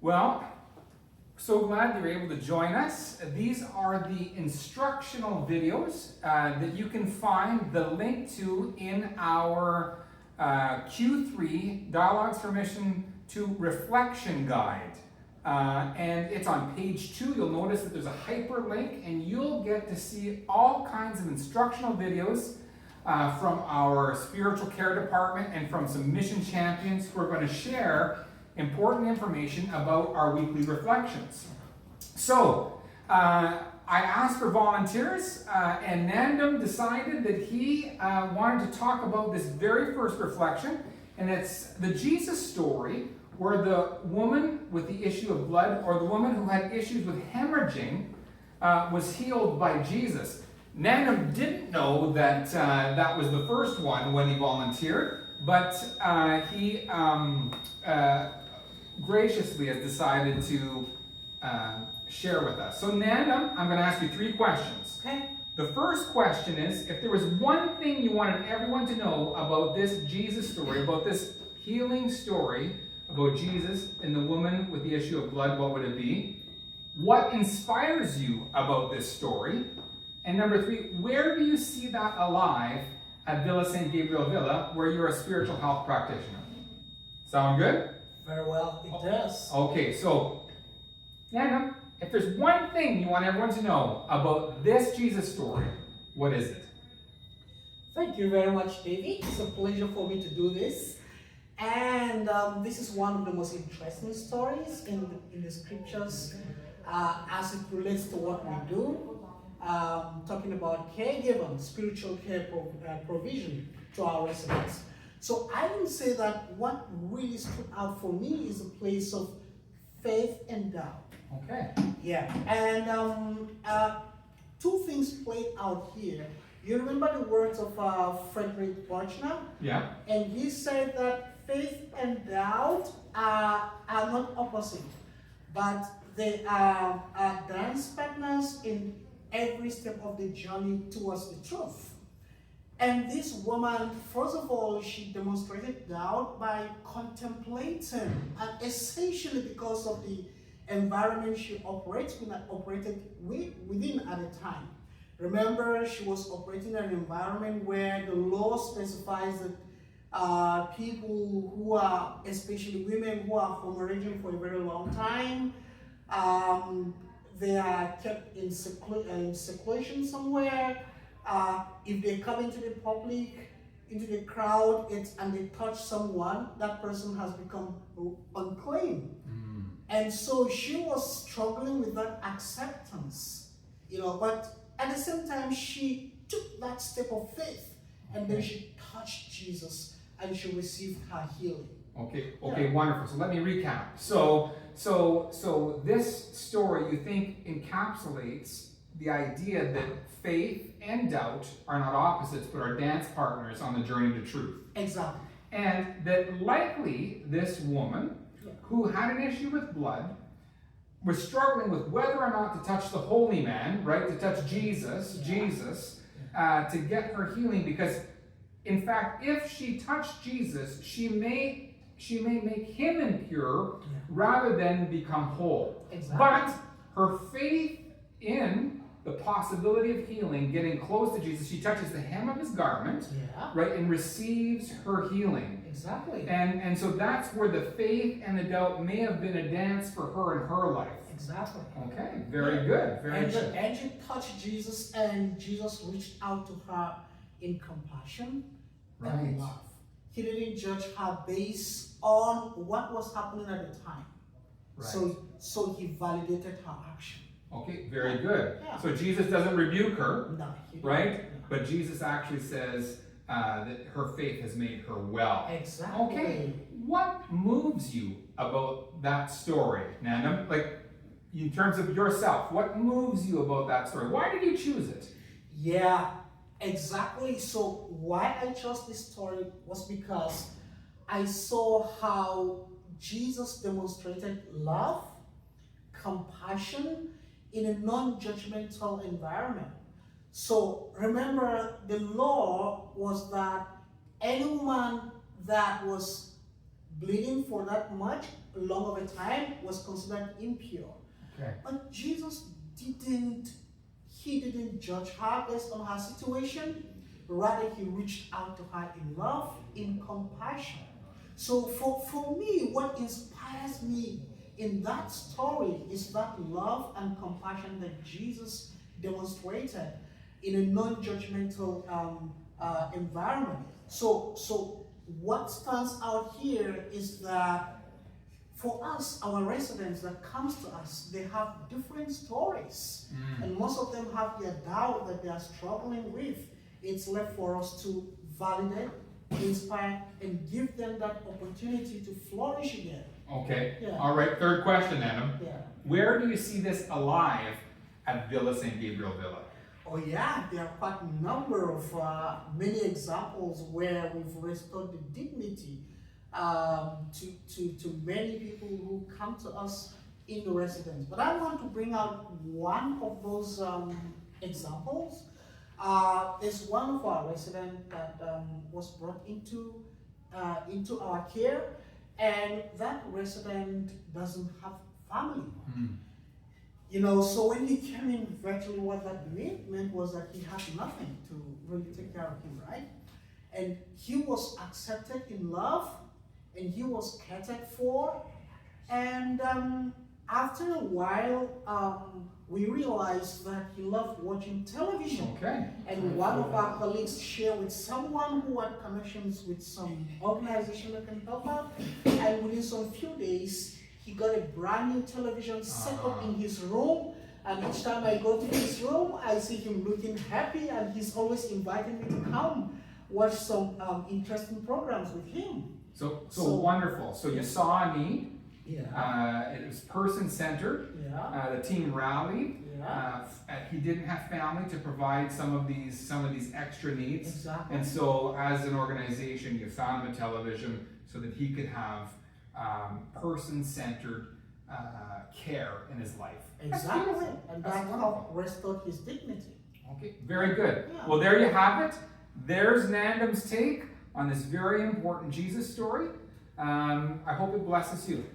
Well, so glad you're able to join us. These are the instructional videos that you can find the link to in our Q3 Dialogues for Mission to Reflection Guide. And it's on page 2. You'll notice that there's a hyperlink, and you'll get to see all kinds of instructional videos from our spiritual care department and from some mission champions who are going to share important information about our weekly reflections. So, I asked for volunteers, and Nandom decided that he wanted to talk about this very first reflection, and it's the Jesus story where the woman with the issue of blood, or the woman who had issues with hemorrhaging, was healed by Jesus. Nandom didn't know that that was the first one when he volunteered, but he graciously has decided to share with us. So Nandom, I'm going to ask you 3 questions. Okay. The first question is, if there was one thing you wanted everyone to know about this Jesus story, about this healing story about Jesus and the woman with the issue of blood, what would it be? What inspires you about this story? And number 3, where do you see that alive at Villa St. Gabriel Villa, where you're a spiritual health practitioner? Sound good? Very well, it does. Okay, so, Nandom, if there's one thing you want everyone to know about this Jesus story, what is it? Thank you very much, David. It's a pleasure for me to do this. And this is one of the most interesting stories in the scriptures as it relates to what we do. Talking about caregiving, spiritual care provision to our residents. So I will say that what really stood out for me is a place of faith and doubt. Okay. Yeah, and 2 things played out here. You remember the words of Frederick Buechner? Yeah. And he said that faith and doubt are not opposite, but they are dance partners in every step of the journey towards the truth. And this woman, first of all, she demonstrated doubt by contemplating, and essentially because of the environment she operated within at the time. Remember, she was operating in an environment where the law specifies that people who are, especially women who are hemorrhaging for a very long time, they are kept in seclusion somewhere. If they come into the public, into the crowd, and they touch someone, that person has become unclean. And so she was struggling with that acceptance, but at the same time, she took that step of faith, and then she touched Jesus, and she received her healing. Okay, wonderful. So let me recap. So this story, you think, encapsulates the idea that faith and doubt are not opposites, but are dance partners on the journey to truth. Exactly. And that likely this woman, who had an issue with blood, was struggling with whether or not to touch the holy man, right? To touch Jesus, to get her healing, because in fact, if she touched Jesus, she may make him impure rather than become whole. Exactly. But her faith in the possibility of healing, getting close to Jesus, she touches the hem of his garment, right, and receives her healing. Exactly. And so that's where the faith and the doubt may have been a dance for her in her life. Exactly. Okay, very good, very good. And she touched Jesus, and Jesus reached out to her in compassion and love. He didn't judge her based on what was happening at the time. Right. So he validated her action. Okay, very good. Yeah. So Jesus doesn't rebuke her, No, right? No. But Jesus actually says that her faith has made her well. Exactly. Okay, what moves you about that story, Nandom? Like, in terms of yourself, what moves you about that story? Why did you choose it? Yeah, exactly. So why I chose this story was because I saw how Jesus demonstrated love, compassion in a non-judgmental environment. So remember, the law was that any woman that was bleeding for that much long of a time was considered impure. Okay. But Jesus he didn't judge her based on her situation. Rather, he reached out to her in love, in compassion. So for me, what inspires me in that story is that love and compassion that Jesus demonstrated in a non-judgmental environment. So what stands out here is that for us, our residents that comes to us, they have different stories. And most of them have their doubt that they are struggling with. It's left for us to validate, inspire, and give them that opportunity to flourish again. Okay. Yeah. All right. Third question, Nandom. Yeah. Where do you see this alive at Villa St. Gabriel Villa? Oh yeah, there are quite a number of many examples where we've restored the dignity to many people who come to us in the residence. But I want to bring out one of those examples. There's one of our residents that was brought into our care, and that resident doesn't have family. You know, so when he came in, virtually what that meant was that he had nothing to really take care of him, right? And he was accepted in love, and he was catered for. And after a while, we realized that he loved watching television. Okay. And one of our colleagues shared with someone who had connections with some organization that can help out. And within some few days, he got a brand new television set up in his room. And each time I go to his room, I see him looking happy, and he's always inviting me to come watch some interesting programs with him. So wonderful. So you saw a need. Yeah. It was person-centered. Yeah. The team rallied. Yeah. He didn't have family to provide some of these extra needs. Exactly. And so, as an organization, you found him a television so that he could have person-centered care in his life. Exactly. And that helped restore his dignity. Okay, very good. Yeah. Well, there you have it. There's Nandom's take on this very important Jesus story. I hope it blesses you.